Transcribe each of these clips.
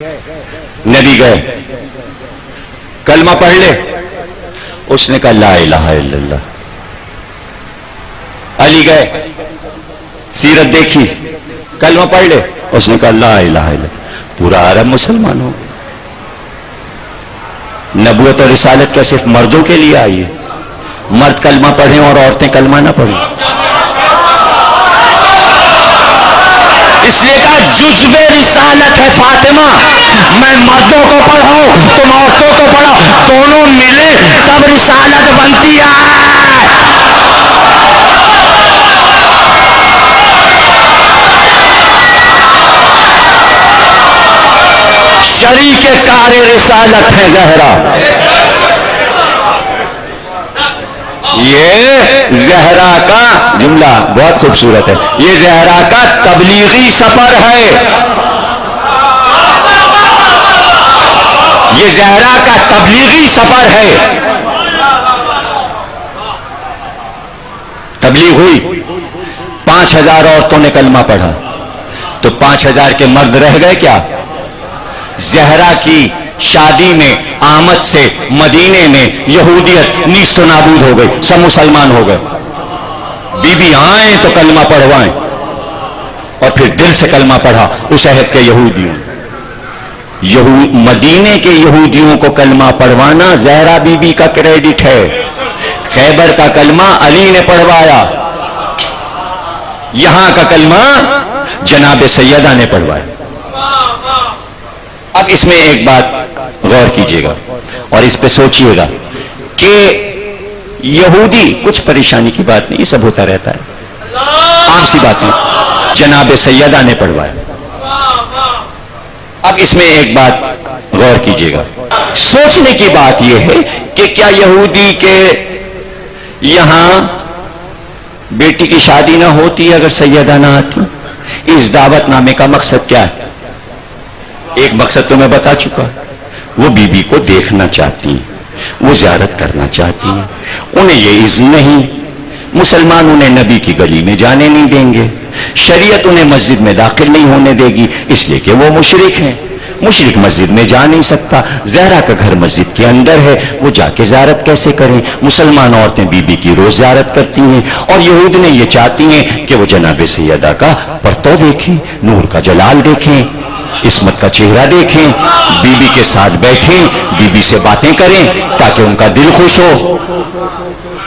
نبی گئے کلمہ پڑھ لے، اس نے کہا لا الہ الا اللہ۔ علی گئے سیرت دیکھی، کلمہ پڑھ لے، اس نے کہا لا الہ الا اللہ۔ پورا عرب مسلمان ہو۔ نبوت اور رسالت کیا صرف مردوں کے لیے آئی ہے؟ مرد کلمہ پڑھیں اور عورتیں کلمہ نہ پڑھیں؟ اس لیے کہا جزو رسالت ہے فاطمہ، میں مردوں کو پڑھاؤں تم عورتوں کو پڑھاؤ، دونوں ملے تب رسالت بنتی ہے۔ شریک کار رسالت ہے زہرا۔ یہ زہرا کا جملہ بہت خوبصورت ہے، یہ زہرا کا تبلیغی سفر ہے، یہ زہرا کا تبلیغی سفر ہے۔ تبلیغ ہوئی، 5000 عورتوں نے کلمہ پڑھا تو 5000 کے مرد رہ گئے کیا؟ زہرا کی شادی میں آمد سے مدینے میں یہودیت نیست و نابود ہو گئی، سب مسلمان ہو گئے۔ بی بی آئیں تو کلمہ پڑھوائیں، اور پھر دل سے کلمہ پڑھا اس عہد کے یہودیوں۔ مدینے کے یہودیوں کو کلمہ پڑھوانا زہرا بی بی کا کریڈٹ ہے۔ خیبر کا کلمہ علی نے پڑھوایا، یہاں کا کلمہ جناب سیدہ نے پڑھوایا۔ اب اس میں ایک بات غور کیجئے گا اور اس پہ سوچئے گا کہ یہودی کچھ پریشانی کی بات نہیں، یہ سب ہوتا رہتا ہے، عام سی بات نہیں، جناب سیدہ نے پڑھوایا۔ اب اس میں ایک بات غور کیجئے گا، سوچنے کی بات یہ ہے کہ کیا یہودی کے یہاں بیٹی کی شادی نہ ہوتی اگر سیدہ نہ آتی؟ اس دعوت نامے کا مقصد کیا ہے؟ ایک مقصد تو میں بتا چکا، وہ بی بی کو دیکھنا چاہتی ہیں، وہ زیارت کرنا چاہتی ہیں، انہیں یہ اذن نہیں، مسلمان انہیں نبی کی گلی میں جانے نہیں دیں گے، شریعت انہیں مسجد میں داخل نہیں ہونے دے گی، اس لیے کہ وہ مشرک ہیں، مشرک مسجد میں جا نہیں سکتا، زہرا کا گھر مسجد کے اندر ہے، وہ جا کے زیارت کیسے کریں؟ مسلمان عورتیں بی بی کی روز زیارت کرتی ہیں، اور یہود نے یہ چاہتی ہیں کہ وہ جناب سیدہ کا پرتو دیکھیں، نور کا جلال دیکھیں، عصمت کا چہرہ دیکھیں، بی بی کے ساتھ بیٹھیں، بی بی سے باتیں کریں تاکہ ان کا دل خوش ہو۔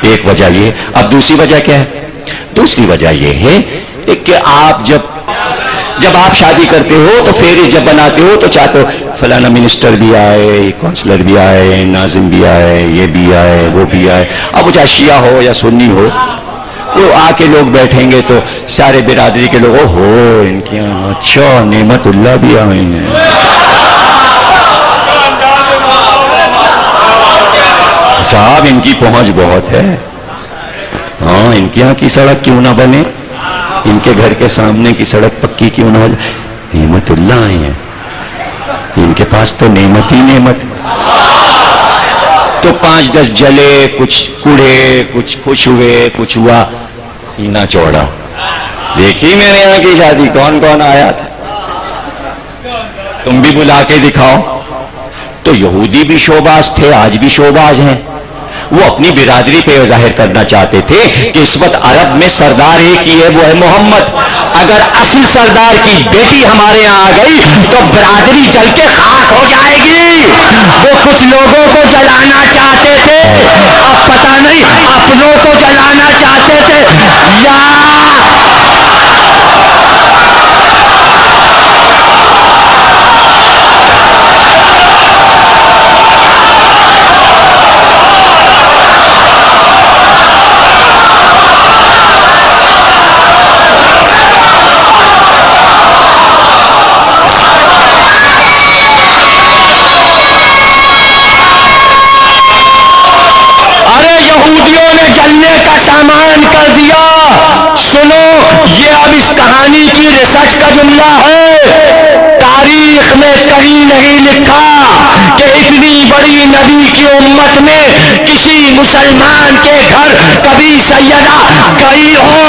ایک وجہ یہ۔ اب دوسری وجہ کیا ہے؟ دوسری وجہ یہ ہے کہ آپ جب آپ شادی کرتے ہو تو فہرست جب بناتے ہو تو چاہتے ہو فلانا منسٹر بھی آئے، کونسلر بھی آئے، ناظم بھی آئے، یہ بھی آئے، وہ بھی آئے۔ اب وہ چاہے شیعہ ہو یا سنی ہو، وہ آ کے لوگ بیٹھیں گے تو سارے برادری کے لوگ ہو ان کے یہاں اچھا نعمت اللہ بھی آئے ہیں، صاحب ان کی پہنچ بہت ہے، ہاں ان کے یہاں کی سڑک کیوں نہ بنے، ان کے گھر کے سامنے کی سڑک پکی کیوں نہ ہو جائے، نعمت اللہ آئے ہیں، ان کے پاس تو نعمت ہی نعمت۔ تو 5-10 جلے، کچھ کوڑے، کچھ خوش ہوئے، کچھ ہوا، سینہ چوڑا، دیکھی میرے یہاں کی شادی کون کون آیا تھا، تم بھی بلا کے دکھاؤ۔ تو یہودی بھی شوباز تھے، آج بھی شوباز ہیں، وہ اپنی برادری پہ ظاہر کرنا چاہتے تھے کہ اس وقت عرب میں سردار ایک ہی ہے، وہ ہے محمد، اگر اصل سردار کی بیٹی ہمارے یہاں آ گئی تو برادری جل کے خاک ہو جائے گی۔ وہ کچھ لوگوں کو جلانا چاہتے تھے، اب پتہ نہیں اپنوں کو جلانا چاہتے تھے یا سامان کر دیا۔ سنو یہ اب اس کہانی کی ریسرچ کا جملہ ہے، تاریخ میں کہیں نہیں لکھا کہ اتنی بڑی نبی کی امت میں کسی مسلمان کے گھر کبھی سیدہ گئی ہو۔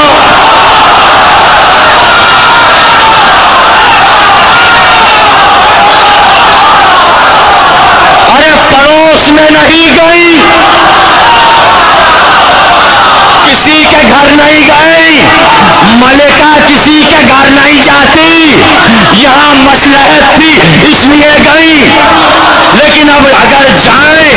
اگر جائیں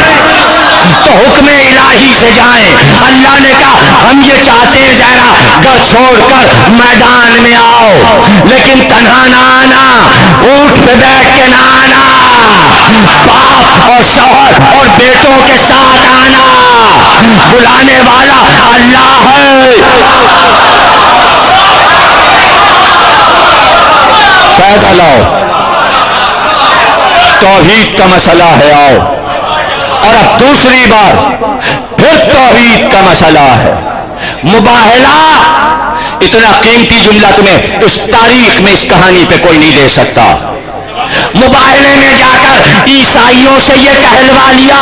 تو حکم الہی سے جائیں. اللہ نے کہا ہم یہ چاہتے ہیں زہرا گھر چھوڑ کر میدان میں آؤ، لیکن تنہا نہ آنا، اونٹ پہ بیٹھ کے نہ آنا، باپ اور شوہر اور بیٹوں کے ساتھ آنا. بلانے والا اللہ ہے. فائدہ لاؤ، توحید کا مسئلہ ہے. آؤ. اور اب دوسری بار پھر توحید کا مسئلہ ہے. مباہلہ اتنا قیمتی جملہ تمہیں اس تاریخ میں اس کہانی پہ کوئی نہیں دے سکتا. مباہلے میں جا کر عیسائیوں سے یہ کہلوا لیا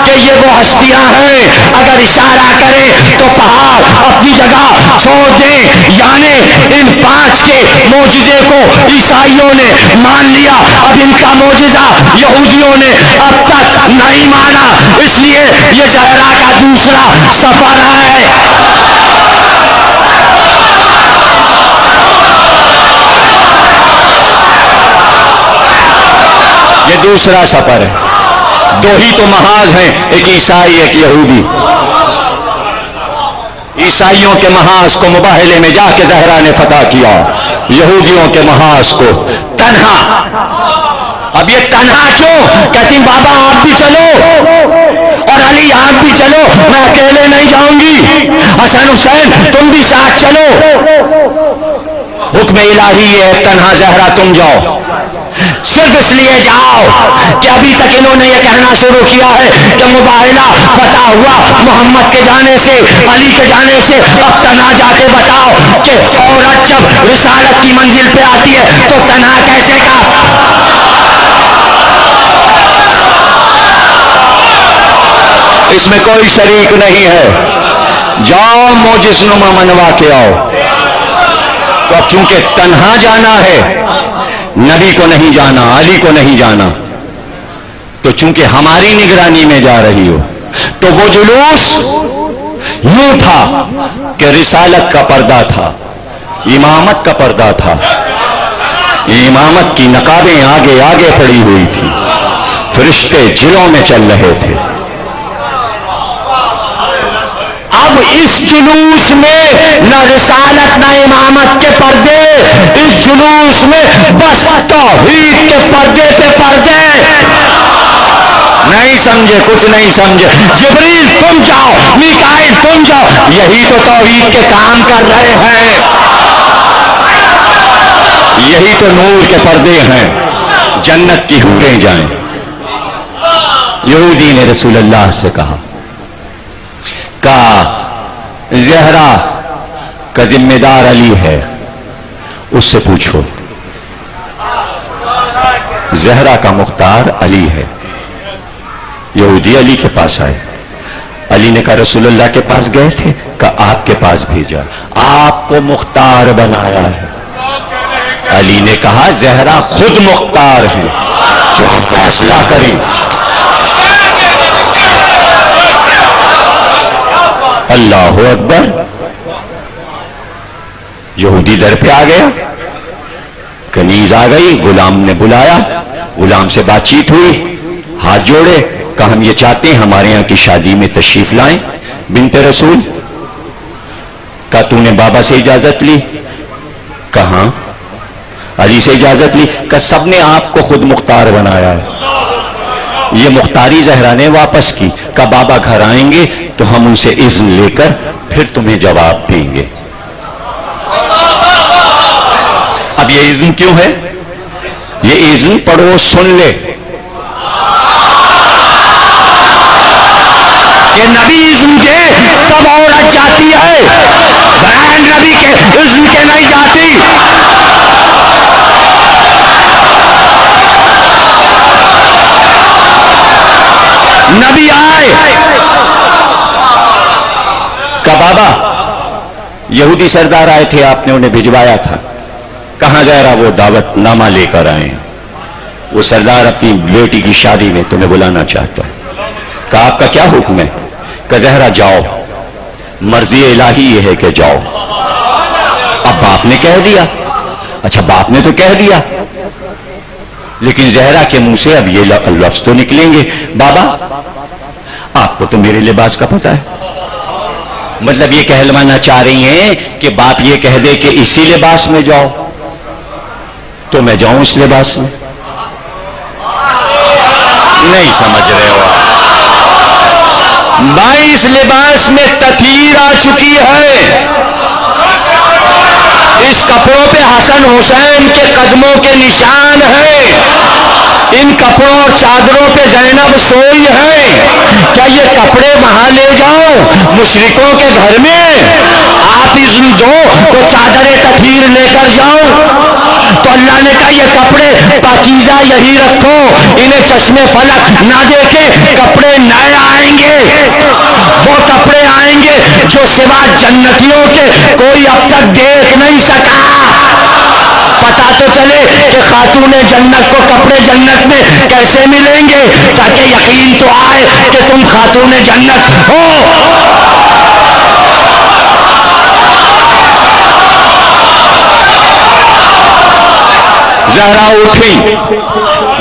کہ یہ وہ ہستیاں ہیں، اگر اشارہ کریں تو پہاڑ اپنی جگہ چھوڑ دیں. یعنی ان 5 کے معجزے کو عیسائیوں نے مان لیا، اب ان کا معجزہ یہودیوں نے اب تک نہیں مانا. اس لیے یہ زہرا کا دوسرا سفر ہے. یہ دوسرا سفر ہے. دو ہی تو محاذ ہیں، ایک عیسائی ایک یہودی. عیسائیوں کے محاذ کو مباہلے میں جا کے زہرا نے فتح کیا، یہودیوں کے محاذ کو تنہا. اب یہ تنہا کیوں؟ کہتی بابا آپ بھی چلو اور علی آپ بھی چلو، میں اکیلے نہیں جاؤں گی. حسن حسین تم بھی ساتھ چلو. حکم الہی ہے تنہا زہرا تم جاؤ. صرف اس لیے جاؤ کہ ابھی تک انہوں نے یہ کہنا شروع کیا ہے کہ مباہلہ فتح ہوا محمد کے جانے سے، علی کے جانے سے. اب تنہا جا کے بتاؤ کہ عورت جب رسالت کی منزل پہ آتی ہے تو تنہا کیسے کا؟ اس میں کوئی شریک نہیں ہے. جاؤ موجز نما منوا کے آؤ. تو اب چونکہ تنہا جانا ہے، نبی کو نہیں جانا، علی کو نہیں جانا، تو چونکہ ہماری نگرانی میں جا رہی ہو تو وہ جلوس یوں تھا کہ رسالت کا پردہ تھا، امامت کا پردہ تھا. امامت کی نقابیں آگے آگے پڑی ہوئی تھی، فرشتے جلوں میں چل رہے تھے. اب اس جلوس میں نہ رسالت نہ امامت کے پردے، اس جلوس میں بس توحید کے پردے پہ پردے. نہیں سمجھے، کچھ نہیں سمجھے. جبریل تم جاؤ، میکائیل تم جاؤ، یہی تو توحید کے کام کر رہے ہیں، یہی تو نور کے پردے ہیں. جنت کی حوریں جائیں. یہودی نے رسول اللہ سے کہا زہرا کا ذمہ دار علی ہے، اس سے پوچھو. زہرا کا مختار علی ہے. یہودی علی کے پاس آئے. علی نے کہا رسول اللہ کے پاس گئے تھے؟ کہا آپ کے پاس بھیجا، آپ کو مختار بنایا ہے. علی نے کہا زہرا خود مختار ہے، جو فیصلہ کریں. اللہ اکبر. یہودی در پہ آ گیا، کنیز آ گئی، غلام نے بلایا، غلام سے بات چیت ہوئی، ہاتھ جوڑے، کہا ہم یہ چاہتے ہیں ہمارے یہاں کی شادی میں تشریف لائیں بنت رسول. کہا تو نے بابا سے اجازت لی؟ کہاں؟ علی سے اجازت لی؟ کہا سب نے آپ کو خود مختار بنایا ہے. یہ مختاری زہرا نے واپس کی. کہا بابا گھر آئیں گے تو ہم ان سے اذن لے کر پھر تمہیں جواب دیں گے. اب یہ اذن کیوں ہے؟ یہ اذن پڑھو سن لے کہ نبی اذن کے تب عورت جاتی ہے، بغیر نبی کے اذن کے نہیں جاتی. نبی آئے، کہا بابا یہودی سردار آئے تھے، آپ نے انہیں بھجوایا تھا. کہاں جا رہا؟ وہ دعوت نامہ لے کر آئے ہیں. وہ سردار اپنی بیٹی کی شادی میں تمہیں بلانا چاہتا ہے. کہا آپ کا کیا حکم ہے؟ کہ زہرا جاؤ، مرضی الہی یہ ہے کہ جاؤ. اب باپ نے کہہ دیا. اچھا باپ نے تو کہہ دیا، لیکن زہرا کے منہ سے اب یہ لفظ تو نکلیں گے، بابا آپ کو تو میرے لباس کا پتہ ہے. مطلب یہ کہلوانا چاہ رہی ہیں کہ باپ یہ کہہ دے کہ اسی لباس میں جاؤ تو میں جاؤں اس لباس میں. نہیں سمجھ رہے ہو بھائی، اس لباس میں تطہیر آ چکی ہے. اس کپڑوں پہ حسن حسین کے قدموں کے نشان ہیں. ان کپڑوں اور چادروں پہ زینب سوئی ہے. کیا یہ کپڑے وہاں لے جاؤ مشرکوں کے گھر میں؟ آپ اذن دو تو چادر تطہیر لے کر جاؤ. تو اللہ نے کہا یہ کپڑے پاکیزہ یہی رکھو، انہیں چشمے فلک نہ دیکھے. کپڑے نئے آئیں گے، وہ کپڑے آئیں گے جو سوا جنتیوں کے کوئی اب تک دیکھ نہیں سکا. پتا تو چلے کہ خاتون جنت کو کپڑے جنت میں کیسے ملیں گے، تاکہ یقین تو آئے کہ تم خاتون جنت ہو. زہرا اٹھی،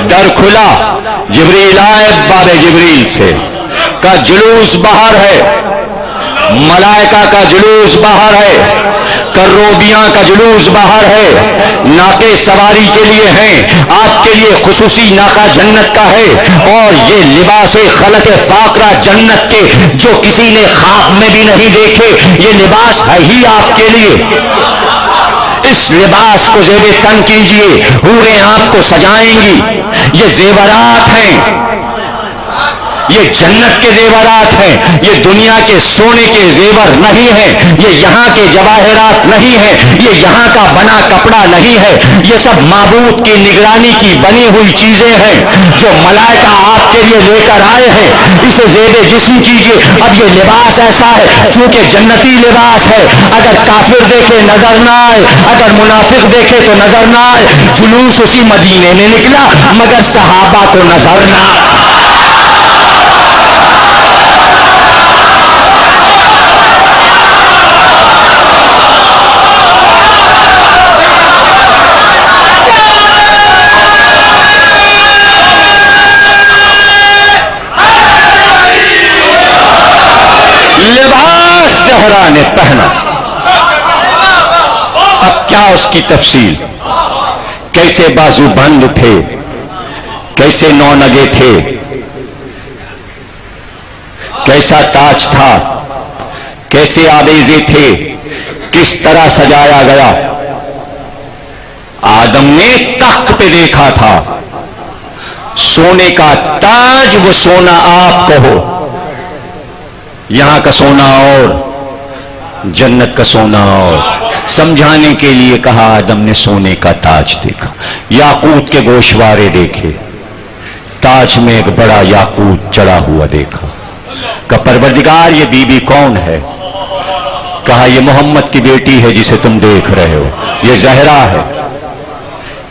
در کھلا، جبریل آئے باب جبریل سے. کا جلوس باہر ہے، ملائکہ کا جلوس باہر ہے، کروبیاں کا جلوس باہر ہے. ناقے سواری کے لیے ہیں، آپ کے لیے خصوصی ناقہ جنت کا ہے. اور یہ لباس خلق فاقرہ جنت کے جو کسی نے خواب میں بھی نہیں دیکھے، یہ لباس ہے ہی آپ کے لیے. اس لباس کو زیب تن کیجئے، حوریں آپ کو سجائیں گی. یہ زیورات ہیں، یہ جنت کے زیورات ہیں. یہ دنیا کے سونے کے زیور نہیں ہیں، یہ یہاں کے جواہرات نہیں ہیں، یہ یہاں کا بنا کپڑا نہیں ہے. یہ سب معبود کی نگرانی کی بنی ہوئی چیزیں ہیں جو ملائکہ آپ کے لیے لے کر آئے ہیں. اسے زیب جسم کیجئے. اب یہ لباس ایسا ہے چونکہ جنتی لباس ہے. اگر کافر دیکھے نظر نہ آئے، اگر منافق دیکھے تو نظر نہ آئے. جلوس اسی مدینے میں نکلا مگر صحابہ کو نظر نہ. لباس زہرا نے پہنا. اب کیا اس کی تفصیل؟ کیسے بازو بند تھے، کیسے نونگے تھے، کیسا تاج تھا، کیسے آویزے تھے، کس طرح سجایا گیا. آدم نے تخت پہ دیکھا تھا، سونے کا تاج، وہ سونا آپ کہو. یہاں کا سونا اور جنت کا سونا اور. سمجھانے کے لیے کہا آدم نے سونے کا تاج دیکھا، یاقوت کے گوشوارے دیکھے، تاج میں ایک بڑا یاقوت چڑھا ہوا دیکھا. کہ پروردگار یہ بی بی کون ہے؟ کہا یہ محمد کی بیٹی ہے جسے تم دیکھ رہے ہو، یہ زہرا ہے.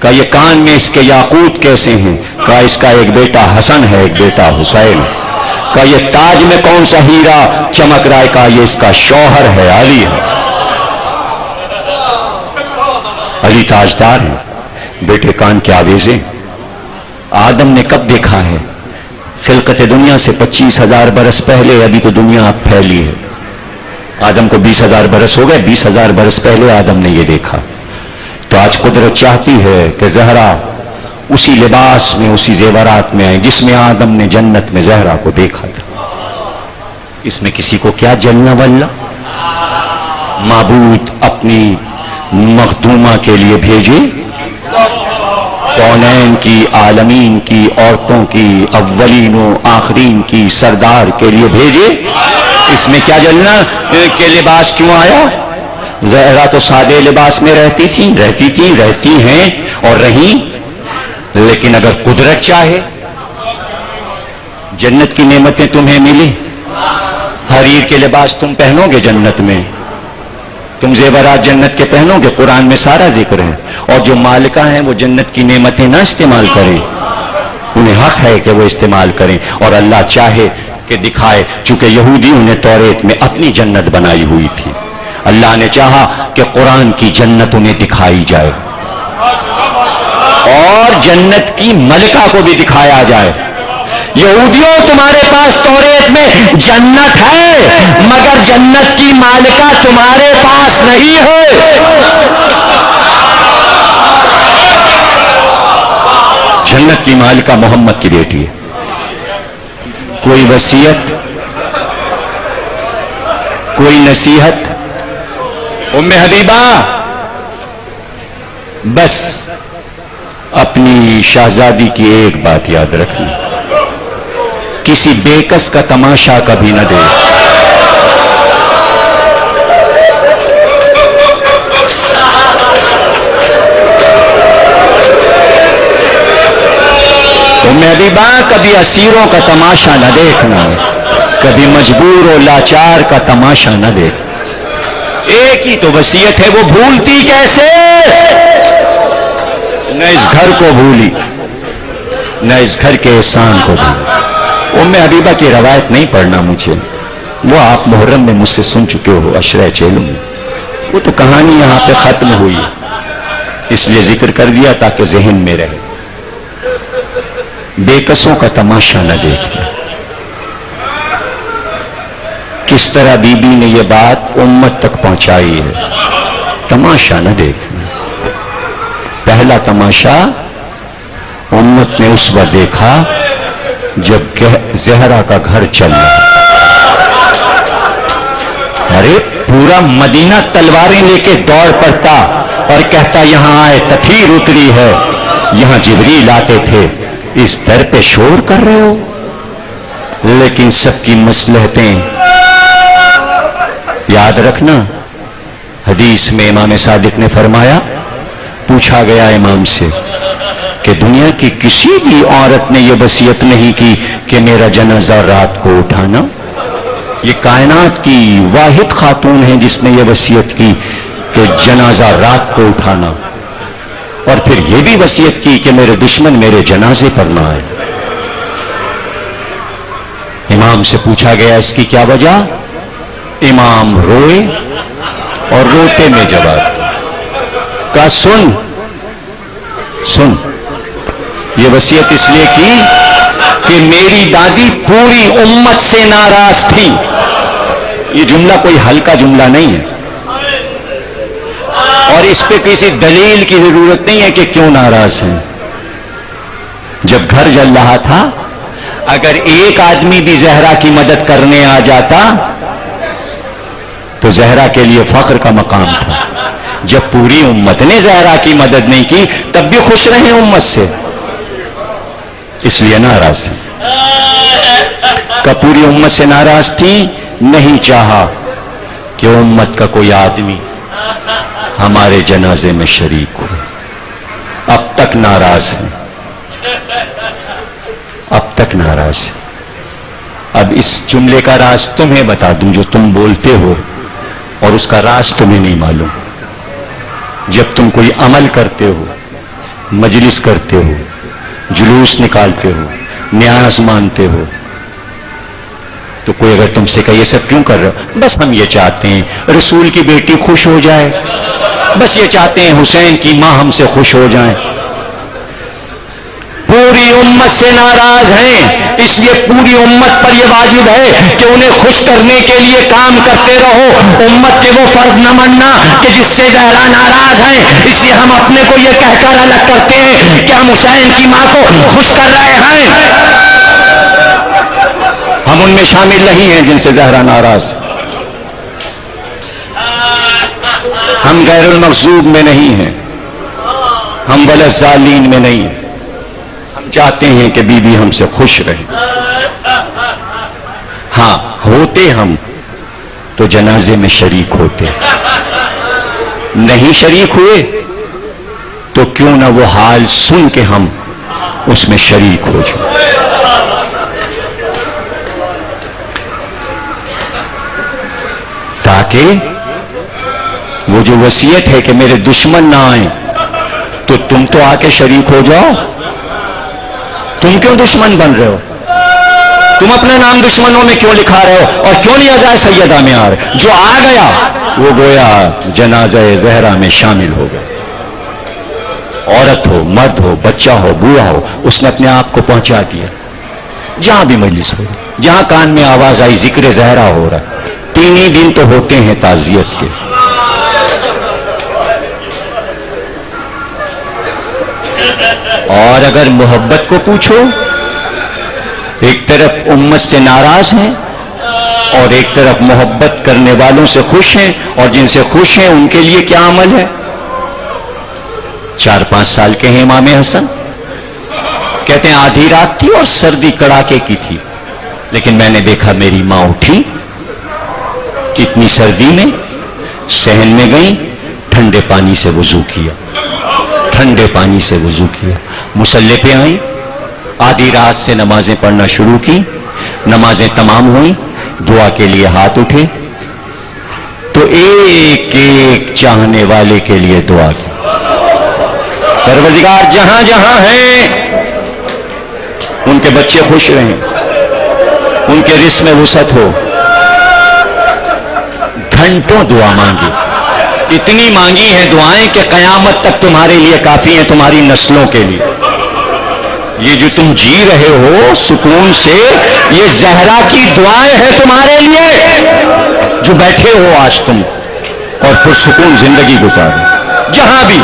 کہا یہ کان میں اس کے یاقوت کیسے ہیں؟ کہا اس کا ایک بیٹا حسن ہے، ایک بیٹا حسین. کہا یہ تاج میں کون سا ہیرا چمک رہا ہے؟ کہا یہ اس کا شوہر ہے، علی ہے. علی تاجدار ہے، بیٹے کان کے آویزے. آدم نے کب دیکھا ہے؟ خلقت دنیا سے 25,000 برس پہلے. ابھی تو دنیا پھیلی ہے، آدم کو 20,000 برس ہو گئے. 20,000 برس پہلے آدم نے یہ دیکھا. تو آج قدرت چاہتی ہے کہ زہرا اسی لباس میں، اسی زیورات میں آئے جس میں آدم نے جنت میں زہرا کو دیکھا تھا. اس میں کسی کو کیا جلنا واللہ. معبود اپنی مخدومہ کے لیے بھیجے، کونین کی، عالمین کی، عورتوں کی، اولین و آخرین کی، سردار کے لیے بھیجے. اس میں کیا جلنا کہ لباس کیوں آیا؟ زہرا تو سادے لباس میں رہتی ہیں اور رہیں. لیکن اگر قدرت چاہے، جنت کی نعمتیں تمہیں ملی، حریر کے لباس تم پہنو گے جنت میں، تم زیورات جنت کے پہنو گے. قرآن میں سارا ذکر ہے. اور جو مالکہ ہیں وہ جنت کی نعمتیں نہ استعمال کریں، انہیں حق ہے کہ وہ استعمال کریں. اور اللہ چاہے کہ دکھائے، چونکہ یہودیوں نے توریت میں اپنی جنت بنائی ہوئی تھی. اللہ نے چاہا کہ قرآن کی جنت انہیں دکھائی جائے. اور جنت کی ملکہ کو بھی دکھایا جائے. یہودیوں تمہارے پاس توریت میں جنت ہے مگر جنت کی مالکہ تمہارے پاس نہیں ہے. جنت کی مالکہ محمد کی بیٹی ہے. کوئی وصیت، کوئی نصیحت؟ ام حبیبہ بس اپنی شہزادی کی ایک بات یاد رکھنا، کسی بےکس کا تماشا کبھی نہ دے. ام حبیبہ کبھی اسیروں کا تماشا نہ دیکھنا، کبھی مجبور و لاچار کا تماشا نہ دیکھنا. ایک ہی تو وصیت ہے، وہ بھولتی کیسے؟ نہ اس گھر کو بھولی، نہ اس گھر کے احسان کو بھولی. ام حبیبہ کی روایت نہیں پڑھنا مجھے، وہ آپ محرم میں مجھ سے سن چکے ہو عشرہ چیلوں میں. وہ تو کہانی یہاں پہ ختم ہوئی، اس لیے ذکر کر دیا تاکہ ذہن میں رہے. بےکسوں کا تماشا نہ دیکھنا. کس طرح بی بی نے یہ بات امت تک پہنچائی ہے، تماشا نہ دیکھنا. پہلا تماشا امت نے اس وقت دیکھا جب زہرا کا گھر چل رہا. ارے پورا مدینہ تلواریں لے کے دوڑ پڑتا اور کہتا یہاں آئے تطہیر اتری ہے، یہاں جبریل آتے تھے، اس در پہ شور کر رہے ہو. لیکن سب کی مصلحتیں یاد رکھنا. حدیث میں امام صادق نے فرمایا، پوچھا گیا امام سے کہ دنیا کی کسی بھی عورت نے یہ وصیت نہیں کی کہ میرا جنازہ رات کو اٹھانا. یہ کائنات کی واحد خاتون ہے جس نے یہ وصیت کی کہ جنازہ رات کو اٹھانا، اور پھر یہ بھی وصیت کی کہ میرے دشمن میرے جنازے پر نہ آئے. امام سے پوچھا گیا اس کی کیا وجہ؟ امام روئے اور روتے میں جواب کہا سن یہ وصیت اس لیے کی کہ میری دادی پوری امت سے ناراض تھی. یہ جملہ کوئی ہلکا جملہ نہیں ہے اور اس پہ کسی دلیل کی ضرورت نہیں ہے کہ کیوں ناراض ہیں. جب گھر جل رہا تھا اگر ایک آدمی بھی زہرا کی مدد کرنے آ جاتا تو زہرا کے لیے فخر کا مقام تھا. جب پوری امت نے زہرا کی مدد نہیں کی تب بھی خوش رہے امت سے، اس لیے ناراض ہیں. کہ پوری امت سے ناراض تھی، نہیں چاہا کہ امت کا کوئی آدمی ہمارے جنازے میں شریک ہو. اب تک ناراض ہیں، اب تک ناراض ہیں. اب اس جملے کا راز تمہیں بتا دوں جو تم بولتے ہو اور اس کا راز تمہیں نہیں معلوم. جب تم کوئی عمل کرتے ہو، مجلس کرتے ہو، جلوس نکالتے ہو، نیاز مانتے ہو، تو کوئی اگر تم سے کہے یہ سب کیوں کر رہے ہو؟ بس ہم یہ چاہتے ہیں رسول کی بیٹی خوش ہو جائے، بس یہ چاہتے ہیں حسین کی ماں ہم سے خوش ہو جائیں. پوری امت سے ناراض ہیں، اس لیے پوری امت پر یہ واجب ہے کہ انہیں خوش کرنے کے لیے کام کرتے رہو. امت کے وہ فرد نہ مننا کہ جس سے زہرا ناراض ہیں، اس لیے ہم اپنے کو یہ کہہ کر الگ کرتے ہیں کہ ہم حسین کی ماں کو خوش کر رہے ہیں. ہم ان میں شامل نہیں ہیں جن سے زہرا ناراض. ہم غیر المغضوب میں نہیں ہیں، ہم ولا الضالین میں نہیں ہیں. ہم چاہتے ہیں کہ بی بی ہم سے خوش رہے. ہاں ہوتے ہم تو جنازے میں شریک ہوتے، نہیں شریک ہوئے تو کیوں نہ وہ حال سن کے ہم اس میں شریک ہو جائیں. تاکہ وہ جو وصیت ہے کہ میرے دشمن نہ آئیں تو تم تو آ کے شریک ہو جاؤ. تم کیوں دشمن بن رہے ہو؟ تم اپنا نام دشمنوں میں کیوں لکھا رہے ہو؟ اور کیوں نہیں آزائے سیدہ میں آ رہے؟ جو آ گیا وہ گویا جنازہ زہرا میں شامل ہو گیا. عورت ہو، مرد ہو، بچہ ہو، بوڑھا ہو، اس نے اپنے آپ کو پہنچا دیا جہاں بھی مجلس ہو، جہاں کان میں آواز آئی ذکر زہرا ہو رہا ہے. 3 ہی دن تو ہوتے ہیں تعزیت کے. اور اگر محبت کو پوچھو، ایک طرف امت سے ناراض ہیں اور ایک طرف محبت کرنے والوں سے خوش ہیں، اور جن سے خوش ہیں ان کے لیے کیا عمل ہے. 4-5 سال کے ہیں امام حسن، کہتے ہیں آدھی رات تھی اور سردی کڑاکے کی تھی، لیکن میں نے دیکھا میری ماں اٹھی، اتنی سردی میں صحن میں گئی، ٹھنڈے پانی سے وضو کیا، ٹھنڈے پانی سے وضو کیا، مصلی پہ آئی، آدھی رات سے نمازیں پڑھنا شروع کی، نمازیں تمام ہوئیں، دعا کے لیے ہاتھ اٹھے تو ایک ایک چاہنے والے کے لیے دعا کی. پروردگار جہاں جہاں ہیں ان کے بچے خوش رہیں، ان کے رزق میں وسعت ہو. گھنٹوں دعا مانگی، اتنی مانگی ہیں دعائیں کہ قیامت تک تمہارے لیے کافی ہیں، تمہاری نسلوں کے لیے. یہ جو تم جی رہے ہو سکون سے، یہ زہرا کی دعائیں ہیں تمہارے لیے، جو بیٹھے ہو آج تم اور پرسکون زندگی گزارو جہاں بھی.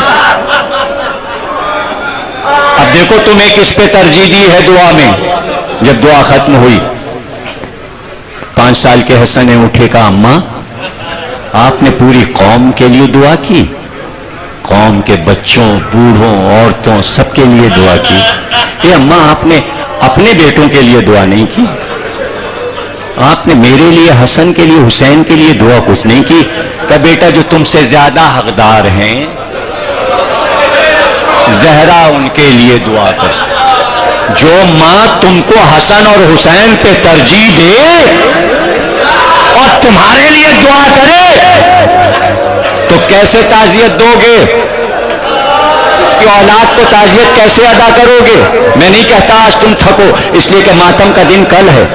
اب دیکھو تمہیں کس پہ ترجیح دی ہے دعا میں. جب دعا ختم ہوئی، 5 سال کے حسن نے اٹھے، کہا اماں آپ نے پوری قوم کے لیے دعا کی، قوم کے بچوں، بوڑھوں، عورتوں، سب کے لیے دعا کی. اے اماں آپ نے اپنے بیٹوں کے لیے دعا نہیں کی، آپ نے میرے لیے، حسن کے لیے، حسین کے لیے دعا کچھ نہیں کی. کہ بیٹا جو تم سے زیادہ حقدار ہیں زہرا ان کے لیے دعا کر. جو ماں تم کو حسن اور حسین پہ ترجیح دے اور تمہارے لیے دعا کرے تو کیسے تعزیت دو گے؟ اس کی اولاد کو تعزیت کیسے ادا کرو گے؟ میں نہیں کہتا آج تم تھکو، اس لیے کہ ماتم کا دن کل ہے،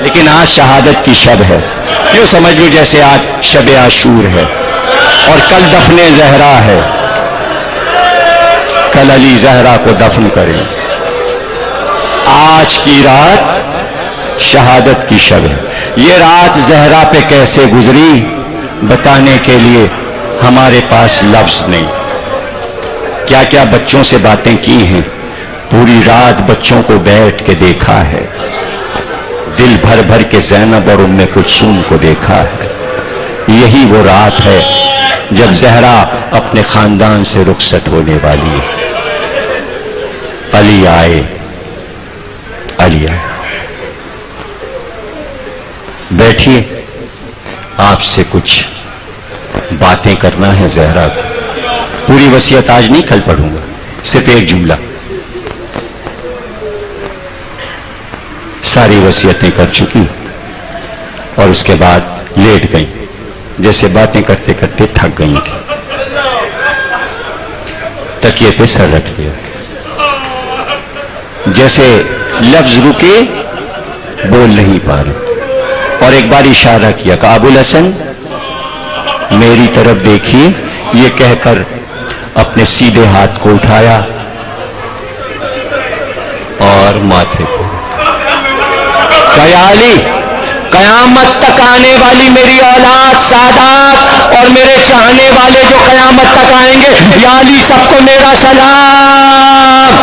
لیکن آج شہادت کی شب ہے. یوں سمجھ لو جیسے آج شب عاشور ہے اور کل دفن زہرا ہے. کل علی زہرا کو دفن کریں. آج کی رات شہادت کی شب ہے. یہ رات زہرا پہ کیسے گزری بتانے کے لیے ہمارے پاس لفظ نہیں. کیا کیا بچوں سے باتیں کی ہیں، پوری رات بچوں کو بیٹھ کے دیکھا ہے، دل بھر بھر کے زینب اور ام کلثوم کو دیکھا ہے. یہی وہ رات ہے جب زہرا اپنے خاندان سے رخصت ہونے والی ہے. علی آئے، علی آئے. بیٹھیے، آپ سے کچھ باتیں کرنا ہے زہرا کو. پوری وصیت آج نہیں، کل پڑھوں گا، صرف ایک جملہ. ساری وصیتیں کر چکی اور اس کے بعد لیٹ گئیں، جیسے باتیں کرتے کرتے تھک گئی تھی. تکیے پہ سر رکھ لیا، جیسے لفظ رکے بول نہیں پا رہے، اور ایک بار اشارہ کیا کہ ابو الحسن میری طرف دیکھیے. یہ کہہ کر اپنے سیدھے ہاتھ کو اٹھایا اور ماتھے کو. یا علی، قیامت تک آنے والی میری اولاد، سادات اور میرے چاہنے والے جو قیامت تک آئیں گے، یا علی سب کو میرا سلام.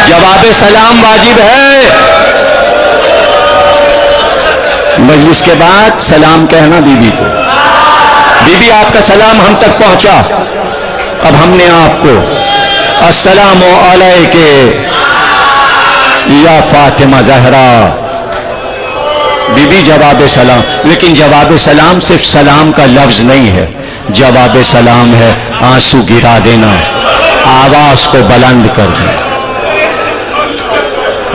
جواب سلام واجب ہے. مجلس کے بعد سلام کہنا بیوی کو. بی بی آپ کا سلام ہم تک پہنچا، اب ہم نے آپ کو السلام علیک یا فاطمہ زہرا. بی بی جواب سلام، لیکن جواب سلام صرف سلام کا لفظ نہیں ہے، جواب سلام ہے آنسو گرا دینا، آواز کو بلند کر دینا.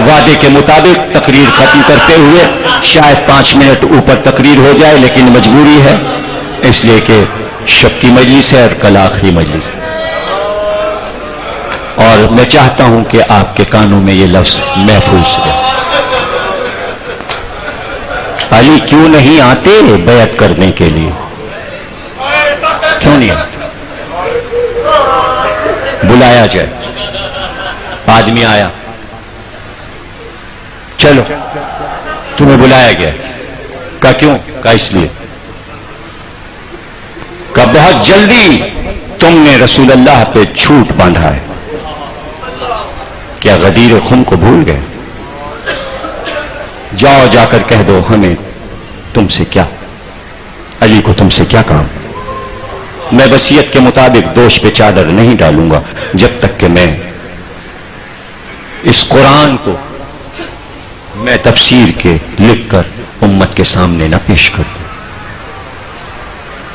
وعدے کے مطابق تقریر ختم کرتے ہوئے شاید 5 منٹ اوپر تقریر ہو جائے، لیکن مجبوری ہے اس لیے کہ شب کی مجلس ہے اور کل آخری مجلس. اور میں چاہتا ہوں کہ آپ کے کانوں میں یہ لفظ محفوظ رہے. علی کیوں نہیں آتے بیعت کرنے کے لیے؟ کیوں نہیں آتے؟ بلایا جائے. آدمی آیا, چلو تمہیں بلایا گیا. کہا کیوں؟ کہا اس لیے. کہا بہت جلدی تم نے رسول اللہ پہ جھوٹ باندھا ہے. کیا غدیر خم کو بھول گئے؟ جاؤ جا کر کہہ دو ہمیں تم سے کیا, علی کو تم سے کیا کام. میں وصیت کے مطابق دوش پہ چادر نہیں ڈالوں گا جب تک کہ میں اس قرآن کو میں تفسیر کے لکھ کر امت کے سامنے نہ پیش کر دوں.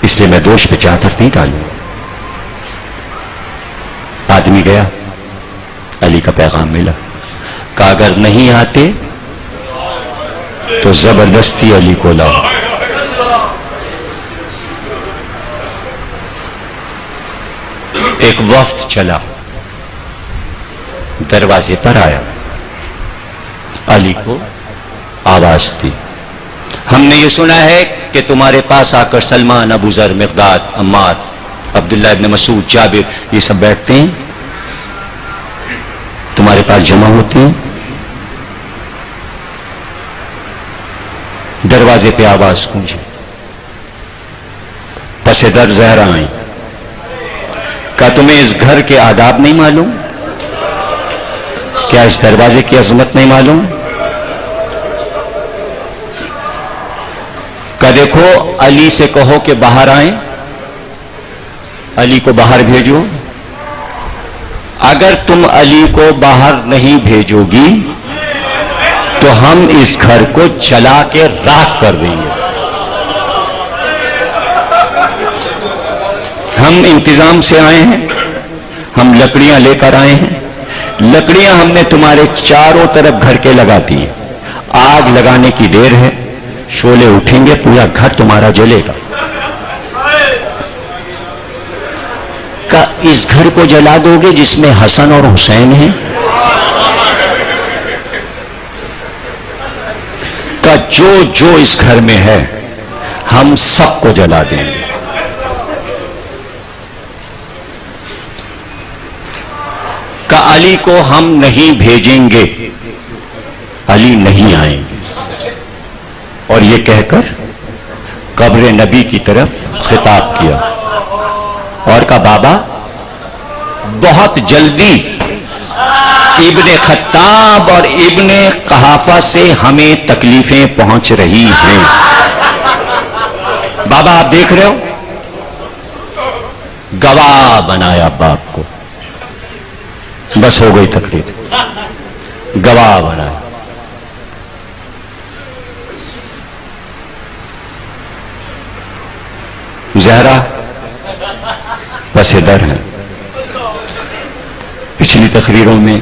اس لیے میں دوش پہ چادر نہیں ڈالوں گا. آدمی گیا, علی کا پیغام ملا. کہا اگر نہیں آتے تو زبردستی علی کو لاؤ. ایک وفد چلا, دروازے پر آیا, علی کو آواز دی. ہم نے یہ سنا ہے کہ تمہارے پاس آ کر سلمان, ابو ذر, مقداد, عمار, عبداللہ ابن مسعود, جابر یہ سب بیٹھتے ہیں, تمہارے پاس جمع ہوتے ہیں. دروازے پہ آواز گونجی. پس در زہرا آئیں. کیا تمہیں اس گھر کے آداب نہیں معلوم؟ کیا اس دروازے کی عظمت نہیں معلوم؟ کہ دیکھو علی سے کہو کہ باہر آئیں, علی کو باہر بھیجو. اگر تم علی کو باہر نہیں بھیجو گی تو ہم اس گھر کو جلا کے راکھ کر دیں گے. ہم انتظام سے آئے ہیں, ہم لکڑیاں لے کر آئے ہیں. لکڑیاں ہم نے تمہارے چاروں طرف گھر کے لگا دی. آگ لگانے کی دیر ہے, شعلے اٹھیں گے, پورا گھر تمہارا جلے گا. کہ اس گھر کو جلا دو گے جس میں حسن اور حسین ہیں؟ کہ جو اس گھر میں ہے ہم سب کو جلا دیں گے. کہ علی کو ہم نہیں بھیجیں گے, علی نہیں آئیں گے. اور یہ کہہ کر قبر نبی کی طرف خطاب کیا اور کہا بابا بہت جلدی ابن خطاب اور ابن قحافہ سے ہمیں تکلیفیں پہنچ رہی ہیں. بابا آپ دیکھ رہے ہو, گواہ بنایا باپ کو, بس ہو گئی تکلیف, گواہ بنایا. زہرا پس در ہے. پچھلی تقریروں میں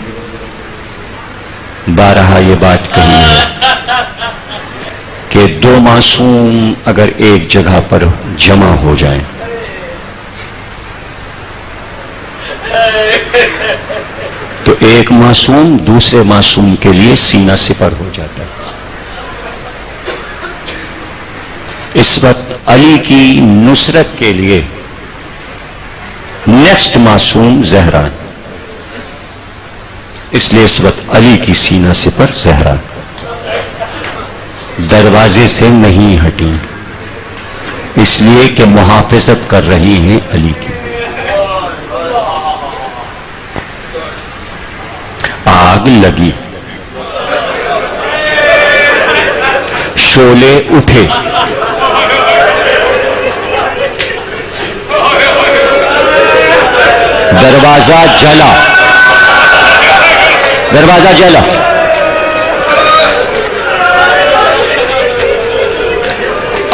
بارہا یہ بات کہی ہے کہ دو معصوم اگر ایک جگہ پر جمع ہو جائیں تو ایک معصوم دوسرے معصوم کے لیے سینہ سپر ہو جاتا ہے. اس وقت علی کی نصرت کے لیے نیکسٹ معصوم زہرا, اس لیے اس وقت علی کی سینہ سپر زہرا دروازے سے نہیں ہٹی, اس لیے کہ محافظت کر رہی ہیں علی کی. آگ لگی, شعلے اٹھے, دروازہ جلا, دروازہ جلا.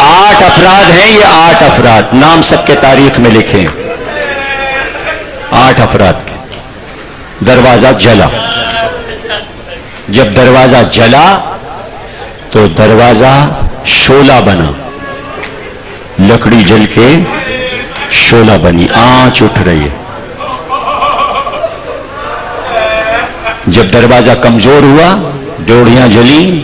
آٹھ افراد ہیں, یہ 8 افراد نام سب کے تاریخ میں لکھے, 8 افراد کے. دروازہ جلا. جب دروازہ جلا تو دروازہ شعلہ بنا, لکڑی جل کے شعلہ بنی, آنچ اٹھ رہی ہے. جب دروازہ کمزور ہوا, ڈوڑیاں جلی,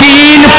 3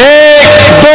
1 2